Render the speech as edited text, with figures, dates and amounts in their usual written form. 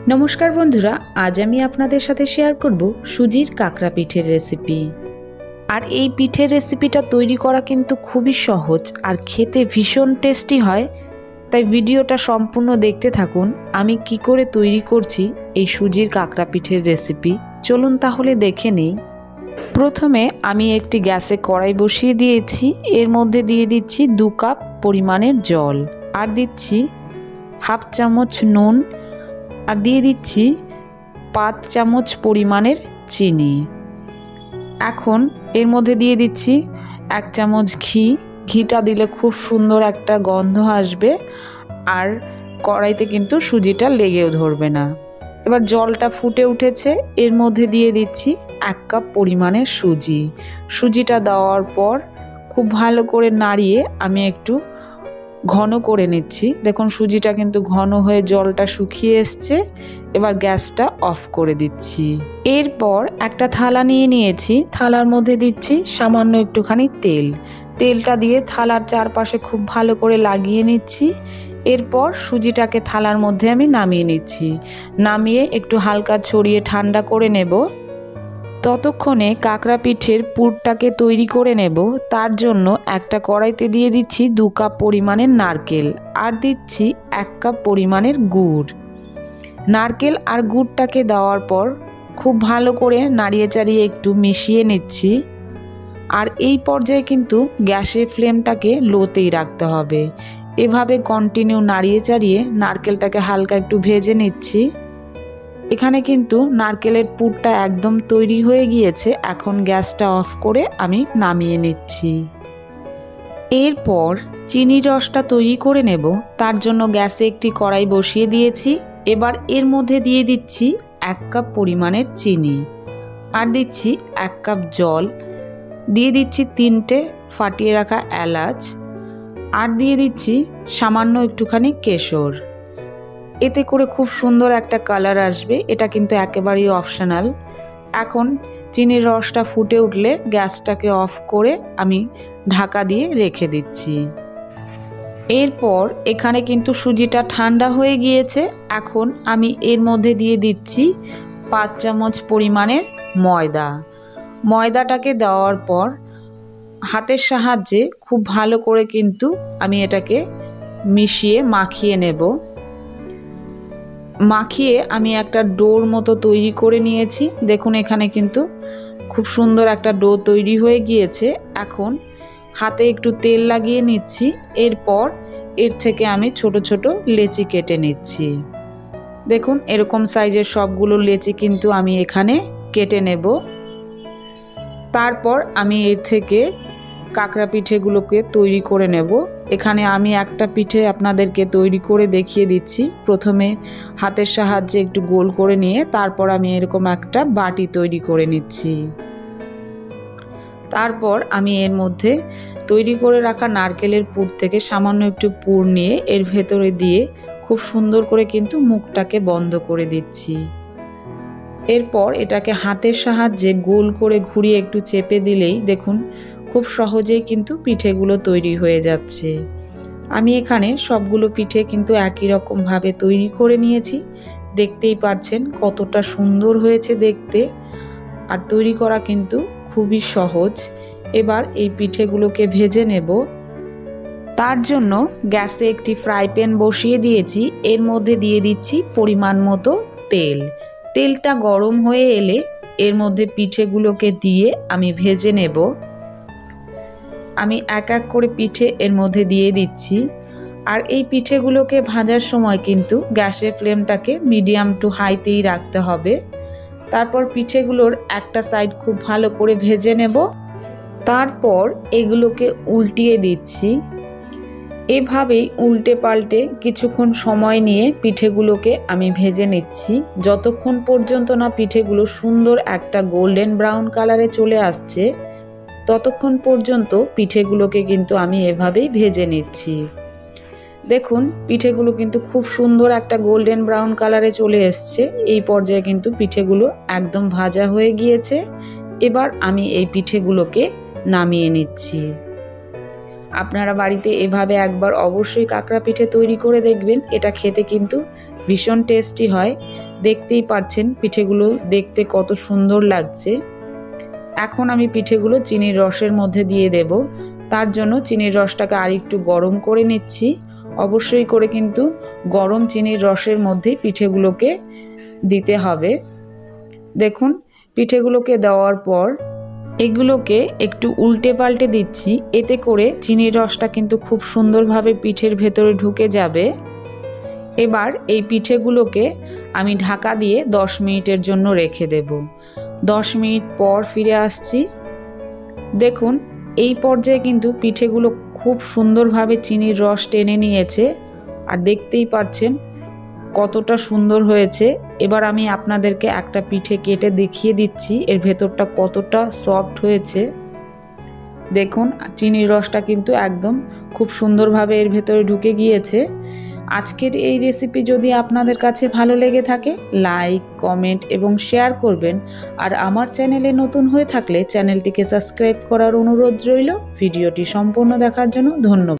नमस्कार बंधुरा आज आमी आपनादेर साथे शेयर करब सुजिर काकड़ा पिठेर रेसिपि। और ये पिठेर रेसिपिटा तैरी करा किन्तु खूबई सहज और खेते भीषण टेस्टी हय। ताई भिडियोटा सम्पूर्ण देखते थाकुन आमी कि करे तैरी करछि एई सुजिर काकड़ा पिठेर रेसिपि। चलुन ताहले देखे नेই। प्रथमे आमी एकटी ग्यासे कड़ाई बसिए दिएछि। एर मध्य दिए दिচ্ছি 2 কাপ परिमाणेर जल और दिচ্ছি हाफ चामच नुन और दिए दिচ্ছি 5 চামচ परिमाणेर चीनी। এখন एर मध्य दिए दिচ্ছি 1 চামচ घी। घीटा दिले खूब सुंदर একটা গন্ধ আসবে আর কড়াইতে কিন্তু সুজিটা লেগেও ধরবে না। এবার জলটা ফুটে উঠেছে, এর মধ্যে দিয়ে দিচ্ছি 1 কাপ পরিমাণের সুজি। সুজিটা দেওয়ার পর খুব ভালো করে নাড়িয়ে আমি একটু ঘন করে নিচ্ছি। দেখুন সুজিটা কিন্তু ঘন হয়ে জলটা শুকিয়ে এসছে। এবার গ্যাসটা অফ করে দিচ্ছি। এরপর একটা থালা নিয়ে নিয়েছি, থালার মধ্যে দিচ্ছি সামান্য একটুখানি তেল। তেলটা দিয়ে থালার চারপাশে খুব ভালো করে লাগিয়ে নিচ্ছি। এরপর সুজিটাকে থালার মধ্যে আমি নামিয়ে নিচ্ছি। নামিয়ে একটু হালকা ছড়িয়ে ঠান্ডা করে নেব। ততক্ষণে কাকড়া পিঠের পুরটাকে তৈরি করে নেব। তার জন্য একটা কড়াইতে দিয়ে দিচ্ছি 2 কাপ পরিমাণের নারকেল আর দিচ্ছি 1 কাপ পরিমাণের গুড়। নারকেল আর গুড়টাকে দেওয়ার পর খুব ভালো করে নাড়িয়ে চাড়িয়ে একটু মিশিয়ে নিচ্ছি। আর এই পর্যায়ে কিন্তু গ্যাসের ফ্লেমটাকে লোতেই রাখতে হবে। এভাবে কন্টিনিউ নাড়িয়ে চাড়িয়ে নারকেলটাকে হালকা একটু ভেজে নিচ্ছি। এখানে কিন্তু নারকেলের পুরটা একদম তৈরি হয়ে গিয়েছে। এখন গ্যাসটা অফ করে আমি নামিয়ে নিচ্ছি। এরপর চিনির রসটা তৈরি করে নেব। তার জন্য গ্যাসে একটি কড়াই বসিয়ে দিয়েছি। এবার এর মধ্যে দিয়ে দিচ্ছি 1 কাপ পরিমাণের চিনি আর দিচ্ছি 1 কাপ জল। দিয়ে দিচ্ছি 3টে ফাটিয়ে রাখা এলাচ আর দিয়ে দিচ্ছি সামান্য একটুখানি কেশর। এতে করে খুব সুন্দর একটা কালার আসবে। এটা কিন্তু একেবারেই অপশনাল। এখন চিনির রসটা ফুটে উঠলে গ্যাসটাকে অফ করে আমি ঢাকা দিয়ে রেখে দিচ্ছি। এরপর এখানে কিন্তু সুজিটা ঠান্ডা হয়ে গিয়েছে। এখন আমি এর মধ্যে দিয়ে দিচ্ছি 5 চামচ পরিমাণের ময়দা। ময়দাটাকে দেওয়ার পর হাতের সাহায্যে খুব ভালো করে কিন্তু আমি এটাকে মিশিয়ে মাখিয়ে নেব। মাখিয়ে আমি একটা ডোর মতো তৈরি করে নিয়েছি। দেখুন এখানে কিন্তু খুব সুন্দর একটা ডো তৈরি হয়ে গিয়েছে। এখন হাতে একটু তেল লাগিয়ে নিচ্ছি। এরপর এর থেকে আমি ছোট ছোট লেচি কেটে নিচ্ছি। দেখুন এরকম সাইজের সবগুলো লেচি কিন্তু আমি এখানে কেটে নেব। তারপর আমি এর থেকে কাকড়া পিঠেগুলোকে তৈরি করে নেব। এখানে আমি একটা পিঠে আপনাদেরকে তৈরি করে দেখিয়ে দিচ্ছি। প্রথমে হাতের সাহায্যে একটু গোল করে নিয়ে তারপর আমি এরকম একটা বাটি তৈরি করে নিচ্ছি। তারপর আমি এর মধ্যে তৈরি করে রাখা নারকেলের পুর থেকে সামান্য একটু পুর নিয়ে এর ভেতরে দিয়ে খুব সুন্দর করে কিন্তু মুখটাকে বন্ধ করে দিচ্ছি। এরপর এটাকে হাতের সাহায্যে গোল করে ঘুরিয়ে একটু চেপে দিলেই দেখুন খুব সহজেই কিন্তু পিঠেগুলো তৈরি হয়ে যাচ্ছে। আমি এখানে সবগুলো পিঠে কিন্তু একই রকম ভাবে তৈরি করে নিয়েছি। দেখতেই পাচ্ছেন কতটা সুন্দর হয়েছে দেখতে। আর তৈরি করা কিন্তু খুবই সহজ। এবার এই পিঠেগুলোকে ভেজে নেব। তার জন্য গ্যাসে একটি ফ্রাই প্যান বসিয়ে দিয়েছি। এর মধ্যে দিয়ে দিচ্ছি পরিমাণ মতো তেল। তেলটা গরম হয়ে এলে এর মধ্যে পিঠেগুলোকে দিয়ে আমি ভেজে নেব। আমি এক এক করে পিঠে এর মধ্যে দিয়ে দিচ্ছি। আর এই পিঠেগুলোকে ভাজার সময় কিন্তু গ্যাসের ফ্লেমটাকে মিডিয়াম টু হাইতেই রাখতে হবে। তারপর পিঠেগুলোর একটা সাইড খুব ভালো করে ভেজে নেব। তারপর এগুলোকে উল্টিয়ে দিচ্ছি। এভাবেই উল্টে পাল্টে কিছুক্ষণ সময় নিয়ে পিঠেগুলোকে আমি ভেজে নিচ্ছি। যতক্ষণ পর্যন্ত না পিঠেগুলো সুন্দর একটা গোল্ডেন ব্রাউন কালারে চলে আসছে ততক্ষণ পর্যন্ত পিঠেগুলোকে কিন্তু আমি এভাবেই ভেজে নিচ্ছি। দেখুন পিঠেগুলো কিন্তু খুব সুন্দর একটা গোল্ডেন ব্রাউন কালারে চলে এসছে। এই পর্যায়ে কিন্তু পিঠেগুলো একদম ভাজা হয়ে গিয়েছে। এবার আমি এই পিঠেগুলোকে নামিয়ে নিচ্ছি। আপনারা বাড়িতে এভাবে একবার অবশ্যই কাকড়া পিঠে তৈরি করে দেখবেন। এটা খেতে কিন্তু ভীষণ টেস্টি হয়। দেখতেই পাচ্ছেন পিঠেগুলো দেখতে কত সুন্দর লাগছে। এখন আমি পিঠেগুলো চিনির রসের মধ্যে দিয়ে দেব। তার জন্য চিনির রসটাকে আরেকটু গরম করে নিচ্ছি। অবশ্যই করে কিন্তু গরম চিনির রসের মধ্যে পিঠেগুলোকে দিতে হবে। দেখুন পিঠেগুলোকে দেওয়ার পর এগুলোকে একটু উল্টে পাল্টে দিচ্ছি, এতে করে চিনির রসটা কিন্তু খুব সুন্দরভাবে পিঠের ভেতরে ঢুকে যাবে। এবার এই পিঠেগুলোকে আমি ঢাকা দিয়ে 10 মিনিটের জন্য রেখে দেব। 10 মিনিট পর ফিরে আসছি। দেখুন এই পর্যায়ে কিন্তু পিঠেগুলো খুব সুন্দরভাবে চিনির রস টেনে নিয়েছে, আর দেখতেই পাচ্ছেন কতটা সুন্দর হয়েছে। এবার আমি আপনাদেরকে একটা পিঠে কেটে দেখিয়ে দিচ্ছি এর ভেতরটা কতটা সফট হয়েছে। দেখুন চিনির রসটা কিন্তু একদম খুব সুন্দরভাবে এর ভেতরে ঢুকে গিয়েছে। আজকের এই রেসিপি যদি আপনাদের কাছে ভালো লেগে থাকে লাইক, কমেন্ট এবং শেয়ার করবেন। আর আমার চ্যানেলে নতুন হয়ে থাকলে চ্যানেলটিকে সাবস্ক্রাইব করার অনুরোধ রইল। ভিডিওটি সম্পূর্ণ দেখার জন্য ধন্যবাদ।